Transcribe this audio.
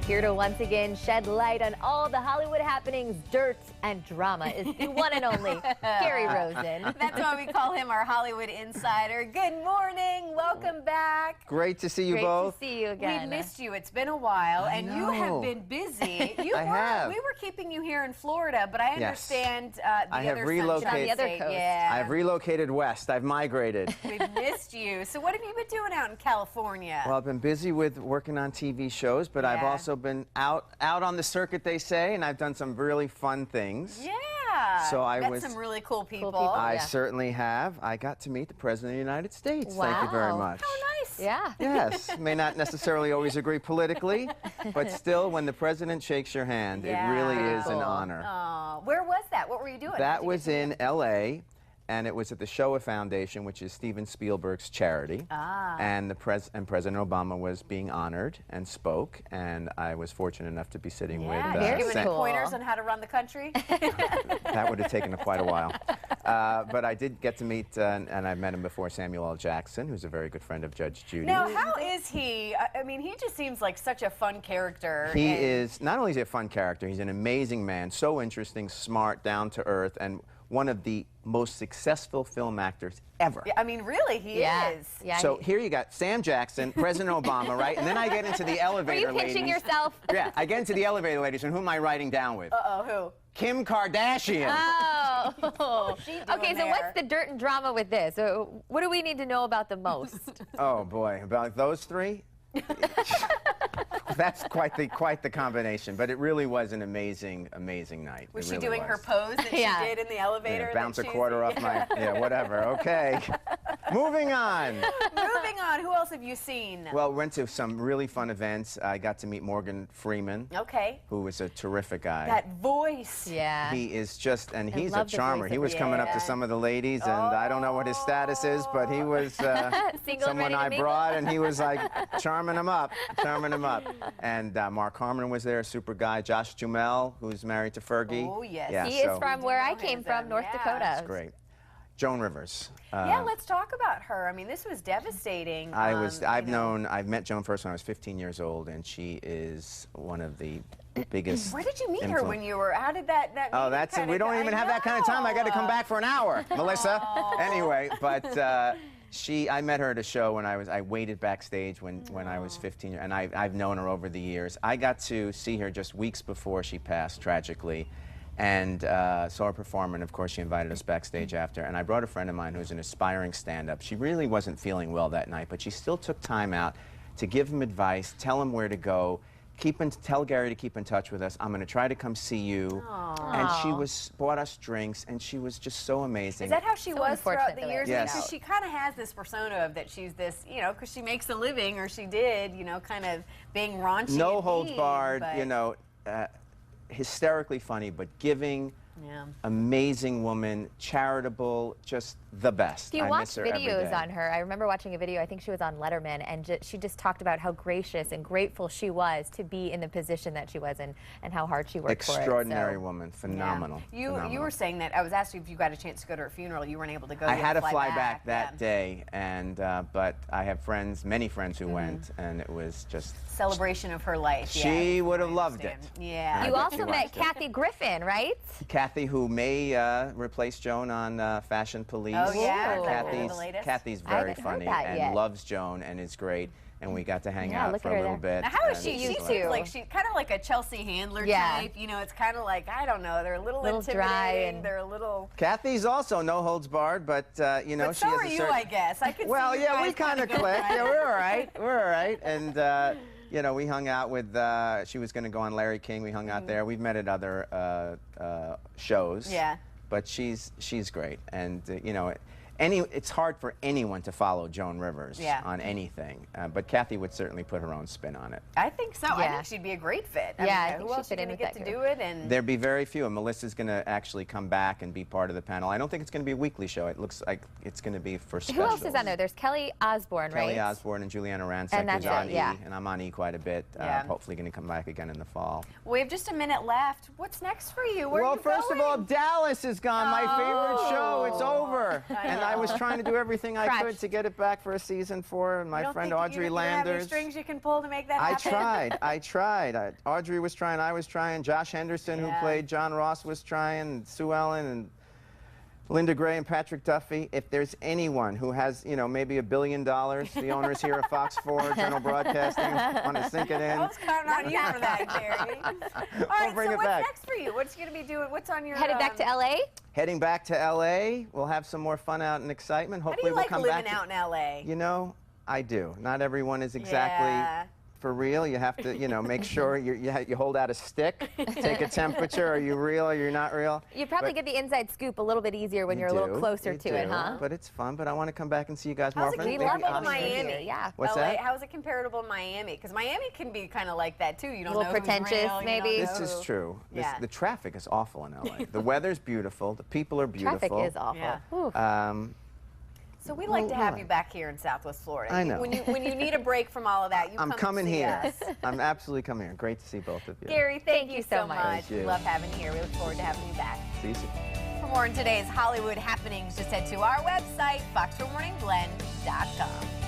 Here to once again shed light on all the Hollywood happenings, dirt, and drama is the one and only Gary Rosen. That's why we call him our Hollywood insider. Good morning. Welcome back. Great to see you both. Great to see you again. We missed you. It's been a while, and you have been busy. We were keeping you here in Florida, but I understand I have relocated. Yeah. I've relocated west. I've migrated. We've missed you. So what have you been doing out in California? Well, I've been busy with working on TV shows, but I've also been out on the circuit, they say, and I've done some really fun things. Yeah. So I met some really cool people. I certainly have. I got to meet the President of the United States. Wow. Thank you very much. How nice. Yeah. Yes. May not necessarily always agree politically, but still, when the president shakes your hand, it really is an honor. Oh, where was that? What were you doing? That was in L.A., and it was at the Shoah Foundation, which is Steven Spielberg's charity. And President Obama was being honored and spoke, and I was fortunate enough to be sitting with. Did you give any pointers on how to run the country? That would have taken quite a while. But I did get to meet, and I've met him before, Samuel L. Jackson, who's a very good friend of Judge Judy. Now, how is he? I mean, he just seems like such a fun character. He is, not only is he a fun character, he's an amazing man, so interesting, smart, down to earth, and one of the most successful film actors ever. Yeah, I mean, really, he is. Yeah, so here you got Sam Jackson, President Obama, right? And then I get into the elevator ladies. Are you pitching yourself? Yeah, I get into the elevator ladies, and who am I writing down with? Uh-oh, who? Kim Kardashian. Oh. Okay, so what's the dirt and drama with this? What do we need to know about the most? Oh, boy, about those three? That's quite the combination, but it really was an amazing night. Was she doing her pose that she did in the elevator? Bounce a quarter off my, whatever, okay. Moving on. Moving on, who else have you seen? Well, went to some really fun events. I got to meet Morgan Freeman. Okay. Who is a terrific guy. That voice. Yeah. He is just, and he's a charmer. He was coming up to some of the ladies, and I don't know what his status is, but he was someone I brought, and he was like charming them up. And Mark Harmon was there, a super guy. Josh Duhamel, who's married to Fergie. Oh, yes. Yeah, he is from where I came from, North Dakota. That's great. Joan Rivers. Yeah, let's talk about her. I mean, this was devastating. I've met Joan first when I was 15 years old, and she is one of the biggest. Where did you meet her when you were? How did that Oh, that's it. We don't even have that kind of time. I got to come back for an hour, Melissa. Anyway, but I met her at a show when I waited backstage when I was 15, and I've known her over the years. I got to see her just weeks before she passed, tragically, and saw her perform, and of course she invited us backstage after, and I brought a friend of mine who's an aspiring stand-up. She really wasn't feeling well that night, but she still took time out to give him advice, tell him where to go, tell Gary to keep in touch with us. I'm going to try to come see you. Aww. And she bought us drinks, and she was just so amazing. Is that how she was throughout the years? Yes. Because she kind of has this persona of that she's this, because she makes a living, or she did, kind of being raunchy. No holds barred, hysterically funny, but giving. Yeah. Amazing woman, charitable, just the best. You watch videos on her. I remember watching a video, I think she was on Letterman, and she just talked about how gracious and grateful she was to be in the position that she was in and how hard she worked for it. Extraordinary woman, phenomenal. Yeah. You were saying that, I was asking if you got a chance to go to her funeral, you weren't able to go. I had to fly back that day, and but I have many friends who went, and it was just celebration of her life. She would have loved it. Yeah. You also met Kathy Griffin, right? Kathy, who may replace Joan on Fashion Police. Oh, yeah. Kathy's very funny and loves Joan and is great. And we got to hang out for a little bit. Now, how is she? She seems like she's kind of like a Chelsea Handler type. It's kind of like, I don't know, they're a little intimidating. Dry and they're a little. Kathy's also no holds barred, but but she so has a are you, I guess. I could. Well, yeah, we kind of clicked. Yeah, we're all right. We're all right. And we hung out with. She was going to go on Larry King. We hung out there. We've met at other shows. Yeah. But she's great, and it's hard for anyone to follow Joan Rivers on anything, but Kathy would certainly put her own spin on it. I think so. I think she'd be a great fit. I think who else is going to get to do it? And there'd be very few. And Melissa's going to actually come back and be part of the panel. I don't think it's going to be a weekly show. It looks like it's going to be for specials. Who else is on there? There's Kelly Osbourne, right? Kelly Osbourne and Juliana Rancic, who's on E, and I'm on E quite a bit. Hopefully going to come back again in the fall. We have just a minute left. What's next for you? Where are you first going? of all, Dallas is gone. My favorite show. It's over. And I was trying to do everything I could to get it back for a season 4. And my friend Audrey Landers. You have any strings you can pull to make that happen? I tried. Audrey was trying. I was trying. Josh Henderson, who played John Ross, was trying. Sue Ellen and Linda Gray and Patrick Duffy. If there's anyone who has, you know, maybe $1 billion, the owners here at Fox 4, General Broadcasting, want to sink it in. I was counting on you for that, Gary. All right, so what's next for you? What's going to be doing? What's on your... Headed back to L.A.? Heading back to L.A. We'll have some more fun out and excitement. Hopefully we'll come back. How do you like living out in L.A.? You know, I do. Not everyone is exactly... For real, you have to, you know, make sure you hold out a stick, take a temperature. Are you real or you're not real? You probably get the inside scoop a little bit easier when you're a little closer to it, huh? But it's fun. But I want to come back and see you guys more often. How's it comparable to Miami? Yeah. What's that? How is it comparable to Miami? Because Miami can be kind of like that too. You don't know a little pretentious, maybe. This is true. The traffic is awful in LA. The weather's beautiful. The people are beautiful. Traffic is awful. Yeah. So we like to have you back here in Southwest Florida. I know. When you need a break from all of that, you come coming and see here. us. I'm absolutely coming here. Great to see both of you. Gary, thank you so much. Thank you. We love having you here. We look forward to having you back. See you soon. For more on today's Hollywood happenings, just head to our website, fox4morningblend.com.